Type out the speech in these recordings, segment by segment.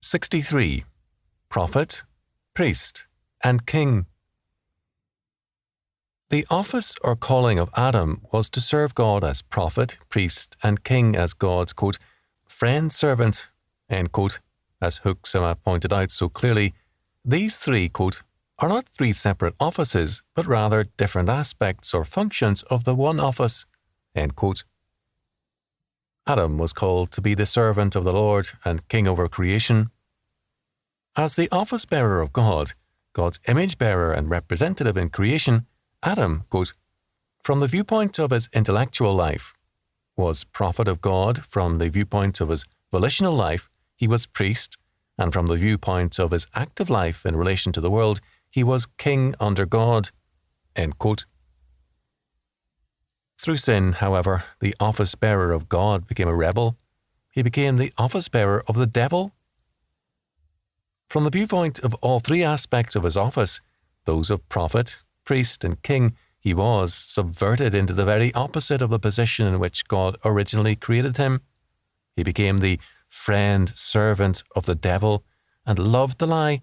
63. Prophet, Priest, and King. The office or calling of Adam was to serve God as prophet, priest, and king as God's, quote, friend servant, end quote. As Hoeksema pointed out so clearly, these three, quote, are not three separate offices, but rather different aspects or functions of the one office, end quote. Adam was called to be the servant of the Lord and king over creation. As the office-bearer of God, God's image-bearer and representative in creation, Adam, quote, from the viewpoint of his intellectual life, was prophet of God. From the viewpoint of his volitional life, he was priest, and from the viewpoint of his active life in relation to the world, he was king under God, end quote. Through sin, however, the office-bearer of God became a rebel. He became the office-bearer of the devil. From the viewpoint of all three aspects of his office, those of prophet, priest, and king, he was subverted into the very opposite of the position in which God originally created him. He became the friend, servant of the devil, and loved the lie.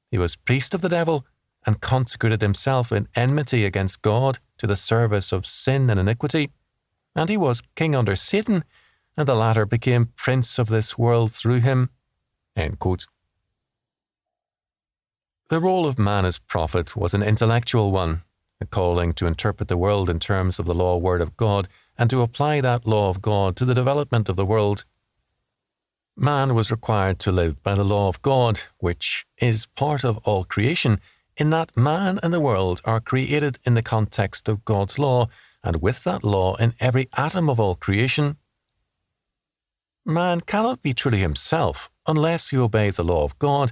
He was priest of the devil, and consecrated himself in enmity against God to the service of sin and iniquity. And he was king under Satan, and the latter became prince of this world through him, end quote. The role of man as prophet was an intellectual one, a calling to interpret the world in terms of the law word of God and to apply that law of God to the development of the world. Man was required to live by the law of God, which is part of all creation, in that man and the world are created in the context of God's law and with that law in every atom of all creation. Man cannot be truly himself unless he obeys the law of God,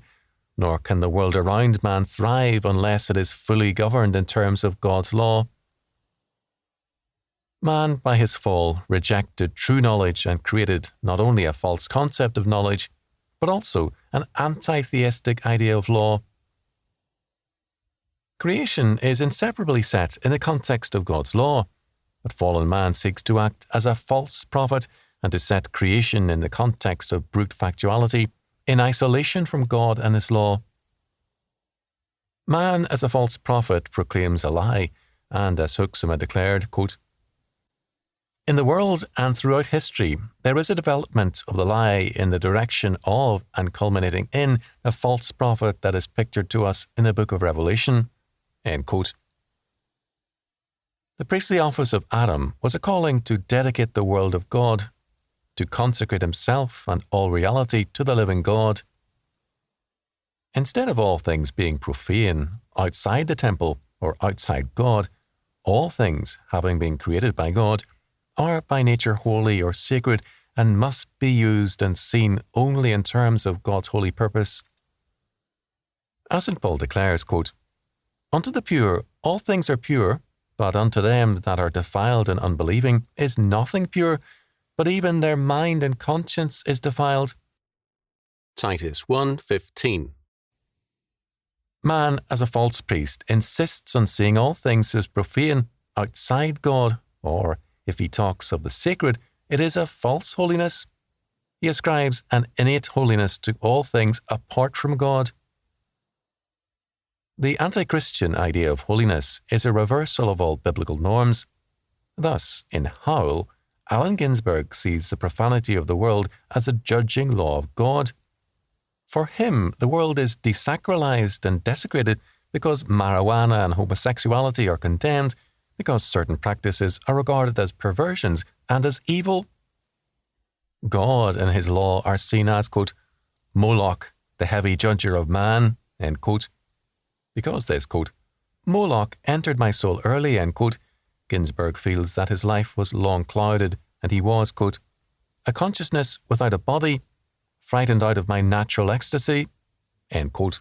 nor can the world around man thrive unless it is fully governed in terms of God's law. Man, by his fall, rejected true knowledge and created not only a false concept of knowledge, but also an anti-theistic idea of law. Creation is inseparably set in the context of God's law, but fallen man seeks to act as a false prophet and to set creation in the context of brute factuality, in isolation from God and his law. Man, as a false prophet, proclaims a lie, and as Hoeksema declared, quote, in the world and throughout history, there is a development of the lie in the direction of and culminating in the false prophet that is pictured to us in the book of Revelation, end quote. The priestly office of Adam was a calling to dedicate the world of God, to consecrate himself and all reality to the living God. Instead of all things being profane, outside the temple or outside God, all things, having been created by God, are by nature holy or sacred and must be used and seen only in terms of God's holy purpose. As St. Paul declares, quote, unto the pure all things are pure, but unto them that are defiled and unbelieving is nothing pure, but even their mind and conscience is defiled. Titus 1:15. Man, as a false priest, insists on seeing all things as profane, outside God, or, if he talks of the sacred, it is a false holiness. He ascribes an innate holiness to all things apart from God. The anti-Christian idea of holiness is a reversal of all biblical norms. Thus, in Howl, Allen Ginsberg sees the profanity of the world as a judging law of God. For him, the world is desacralized and desecrated because marijuana and homosexuality are condemned, because certain practices are regarded as perversions and as evil. God and his law are seen as, quote, Moloch, the heavy judger of man, end quote. Because this, quote, Moloch entered my soul early, end quote, Ginsberg feels that his life was long clouded and he was, quote, a consciousness without a body, frightened out of my natural ecstasy, end quote.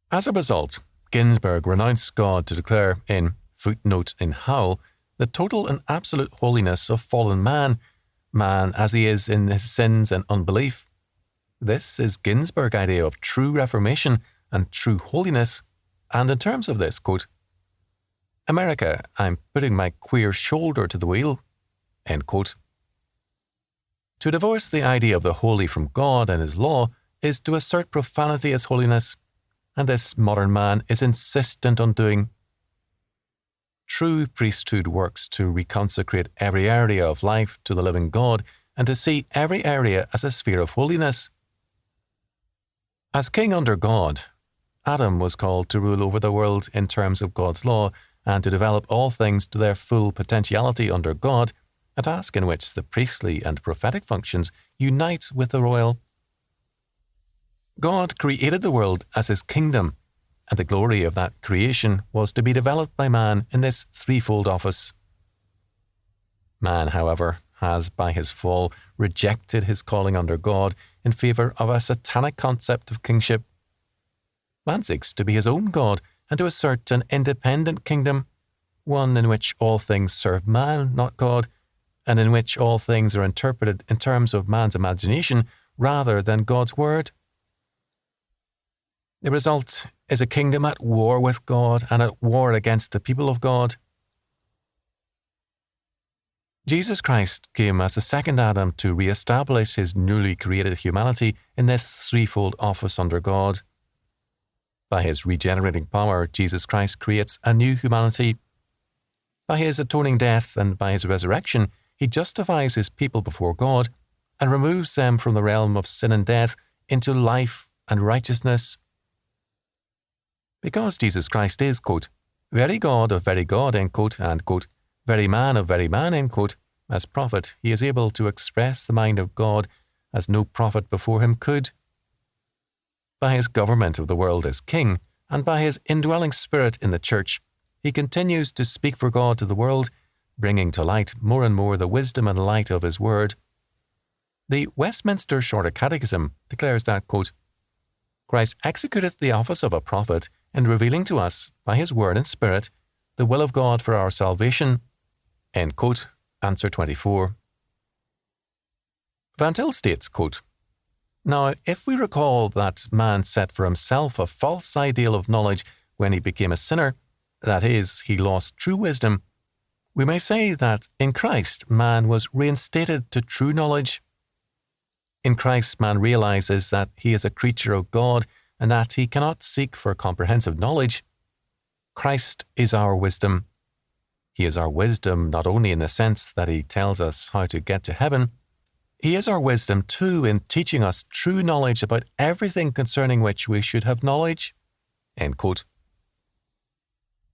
As a result, Ginsberg renounced God to declare, in footnote in Howl, the total and absolute holiness of fallen man, man as he is in his sins and unbelief. This is Ginsberg's idea of true reformation and true holiness, and in terms of this, quote, America, I'm putting my queer shoulder to the wheel, end quote. To divorce the idea of the holy from God and His law is to assert profanity as holiness, and this modern man is insistent on doing. True priesthood works to reconsecrate every area of life to the living God and to see every area as a sphere of holiness. As king under God, Adam was called to rule over the world in terms of God's law and to develop all things to their full potentiality under God, a task in which the priestly and prophetic functions unite with the royal. God created the world as His kingdom, and the glory of that creation was to be developed by man in this threefold office. Man, however, has, by his fall, rejected his calling under God in favour of a satanic concept of kingship. Man seeks to be his own God and to assert an independent kingdom, one in which all things serve man, not God, and in which all things are interpreted in terms of man's imagination rather than God's word. The result is a kingdom at war with God and at war against the people of God. Jesus Christ came as the second Adam to re-establish His newly created humanity in this threefold office under God. By His regenerating power, Jesus Christ creates a new humanity. By His atoning death and by His resurrection, He justifies His people before God and removes them from the realm of sin and death into life and righteousness. Because Jesus Christ is, quote, very God of very God, end quote, and, quote, very man of very man, end quote, as prophet, He is able to express the mind of God as no prophet before Him could. By His government of the world as King, and by His indwelling Spirit in the Church, He continues to speak for God to the world, bringing to light more and more the wisdom and light of His Word. The Westminster Shorter Catechism declares that, quote, Christ executeth the office of a prophet in revealing to us, by His Word and Spirit, the will of God for our salvation. End quote. Answer 24. Van Til states, quote, now, if we recall that man set for himself a false ideal of knowledge when he became a sinner, that is, he lost true wisdom, we may say that in Christ man was reinstated to true knowledge. In Christ man realizes that he is a creature of God and that he cannot seek for comprehensive knowledge. Christ is our wisdom. He is our wisdom not only in the sense that He tells us how to get to heaven, He is our wisdom too in teaching us true knowledge about everything concerning which we should have knowledge. End quote.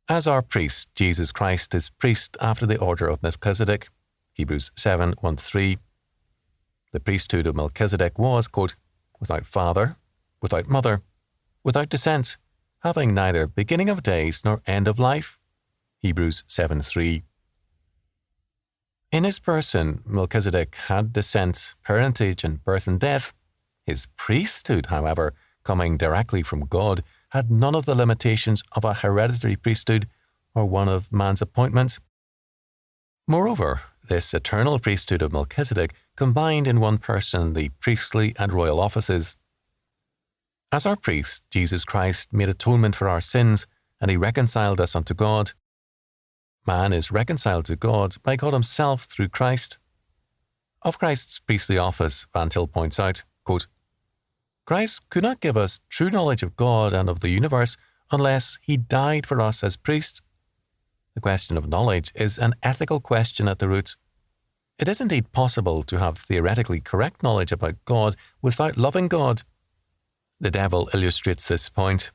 As our priest, Jesus Christ is priest after the order of Melchizedek. Hebrews 7:1-3. The priesthood of Melchizedek was, quote, without father, without mother, without descent, having neither beginning of days nor end of life. Hebrews 7:3. In his person, Melchizedek had descent, parentage, and birth and death. His priesthood, however, coming directly from God, had none of the limitations of a hereditary priesthood or one of man's appointment. Moreover, this eternal priesthood of Melchizedek combined in one person the priestly and royal offices. As our priest, Jesus Christ made atonement for our sins, and He reconciled us unto God. Man is reconciled to God by God Himself through Christ. Of Christ's priestly office, Van Til points out, quote, Christ could not give us true knowledge of God and of the universe unless He died for us as priest. The question of knowledge is an ethical question at the root. It is indeed possible to have theoretically correct knowledge about God without loving God. The devil illustrates this point.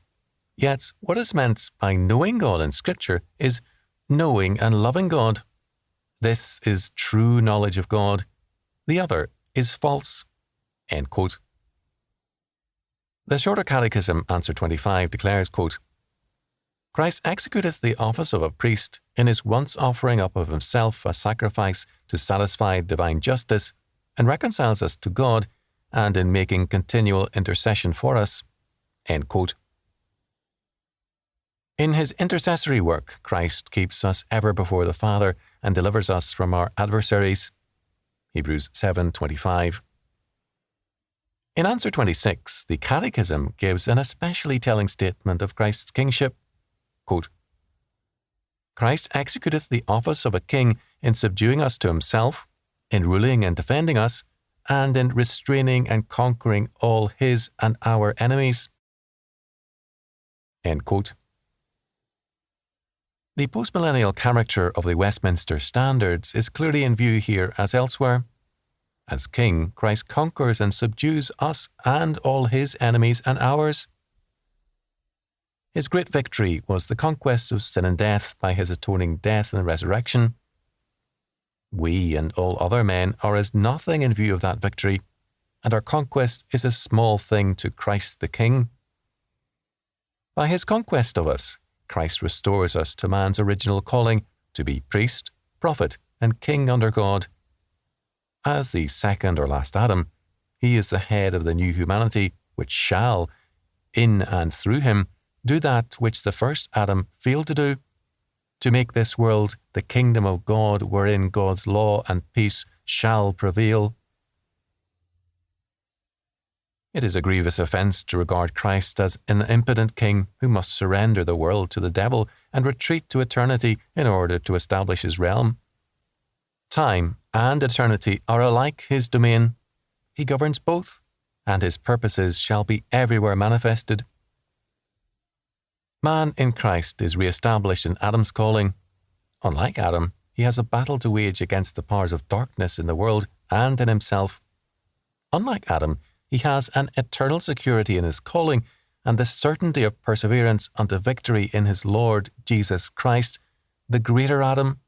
Yet, what is meant by knowing God in Scripture is knowing and loving God. This is true knowledge of God. The other is false. End quote. The Shorter Catechism, Answer 25, declares, quote, Christ executeth the office of a priest in His once offering up of Himself a sacrifice to satisfy divine justice, and reconciles us to God, and in making continual intercession for us. End quote. In His intercessory work, Christ keeps us ever before the Father and delivers us from our adversaries. Hebrews 7:25. In Answer 26, the Catechism gives an especially telling statement of Christ's kingship. Quote, Christ executeth the office of a king in subduing us to Himself, in ruling and defending us, and in restraining and conquering all his and our enemies." End quote. The postmillennial character of the Westminster Standards is clearly in view here as elsewhere. As King, Christ conquers and subdues us and all his enemies and ours. His great victory was the conquest of sin and death by his atoning death and resurrection. We and all other men are as nothing in view of that victory, and our conquest is a small thing to Christ the King. By his conquest of us, Christ restores us to man's original calling to be priest, prophet, and king under God. As the second or last Adam, he is the head of the new humanity which shall, in and through him, do that which the first Adam failed to do, to make this world the kingdom of God wherein God's law and peace shall prevail. It is a grievous offence to regard Christ as an impotent king who must surrender the world to the devil and retreat to eternity in order to establish his realm. Time and eternity are alike his domain. He governs both, and his purposes shall be everywhere manifested. Man in Christ is re-established in Adam's calling. Unlike Adam, he has a battle to wage against the powers of darkness in the world and in himself. Unlike Adam, he has an eternal security in his calling and the certainty of perseverance unto victory in his Lord Jesus Christ, the greater Adam.